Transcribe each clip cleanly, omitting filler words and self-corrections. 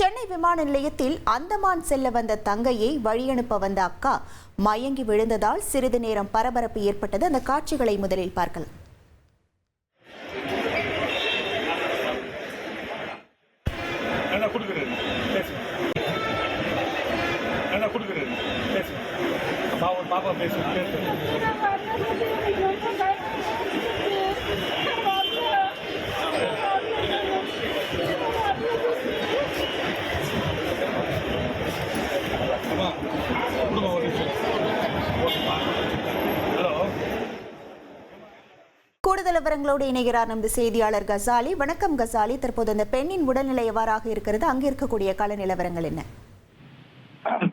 சென்னை விமான நிலையத்தில் அந்தமான் செல்ல வந்த தங்கையை வழியனுப்ப வந்த அக்கா மயங்கி விழுந்ததால் சிறிது நேரம் பரபரப்பு ஏற்பட்டது. அந்த காட்சிகளை முதலில் பார்க்கலாம். கூடுதல் விவரங்களோடு இணைகிறார் நமது செய்தியாளர் கசாலி. வணக்கம் கசாலி. தற்போது அந்த பெண்ணின் உடல்நிலை எவ்வாறாக இருக்கிறது? அங்கு இருக்கக்கூடிய கள நிலவரங்கள் என்ன?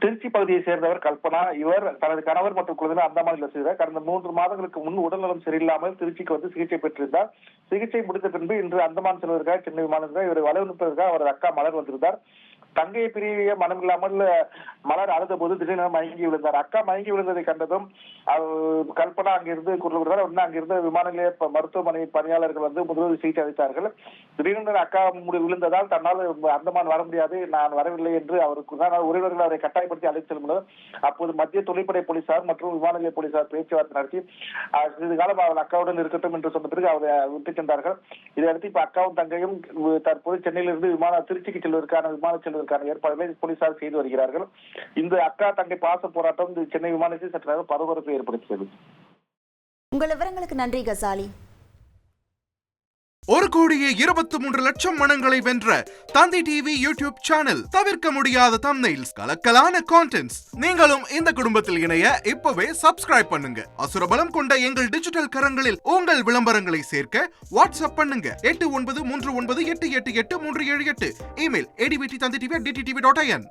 திருச்சி பகுதியை சேர்ந்தவர் கல்பனா. இவர் தனது கணவர் மற்றும் குழந்தைகள் அந்தமானில் செய்தார். கடந்த 3 மாதங்களுக்கு முன் உடல்நலம் சரியில்லாமல் திருச்சிக்கு வந்து சிகிச்சை பெற்றிருந்தார். சிகிச்சை முடித்த பின்பு இன்று அந்தமான் செல்வதற்காக சென்னை விமானத்தில் இவரை வலுவனுப்பதற்காக அவரது அக்கா மலர் வந்திருந்தார். தங்கையை பிரிய மனம் இல்லாமல் மலர் அழுத போது திடீரென மயங்கி விழுந்தார். அக்கா மயங்கி விழுந்ததை கண்டதும் கல்பனா அங்கிருந்து கூறுகிறார். உடனே அங்கிருந்த விமான நிலைய மருத்துவமனை பணியாளர்கள் வந்து முதலுதவி சிகிச்சை அளித்தார்கள். திடீரென அக்கா விழுந்ததால் தன்னால் அந்தமான் வர முடியாது, நான் வரவில்லை என்று அவருக்கு உறவினர்கள் அவரை கட்டாயப்படுத்தி அழைத்து செல்லும். அப்போது மத்திய தொழிற்படை போலீசார் மற்றும் விமான நிலைய போலீசார் பேச்சுவார்த்தை நடத்தி சிறிது காலம் அவள் அக்காவுடன் இருக்கட்டும் என்று சொன்ன பிறகு அவரை விட்டு சென்றார்கள். இதையடுத்து இப்ப அக்காவும் தங்கையும் தற்போது சென்னையிலிருந்து திருச்சிக்கு செல்வதற்கான ஏற்பாடுகளை போலீசார் செய்து வருகிறார்கள். இந்த அக்கா தங்கை பாச போராட்டம் சென்னை விமானத்தில் சற்று நேரம் பரபரப்பை ஏற்படுத்தியது. உங்கள் விவரங்களுக்கு நன்றி கசாலி. 1,23,00,000 மனங்களை வென்ற தந்தி டிவி யூடியூப் சேனல். தவிர்க்க முடியாத தம்ப்நெயில்ஸ், கலக்கலான கான்டென்ட்ஸ். நீங்களும் இந்த குடும்பத்தில் இணைய இப்பவே சப்ஸ்கிரைப் பண்ணுங்க. அசுரபலம் கொண்ட எங்கள் டிஜிட்டல் கரங்களில் உங்கள் விளம்பரங்களை சேர்க்க வாட்ஸ்அப் பண்ணுங்க. 8939888378. Email advtthanditv@dttv.in.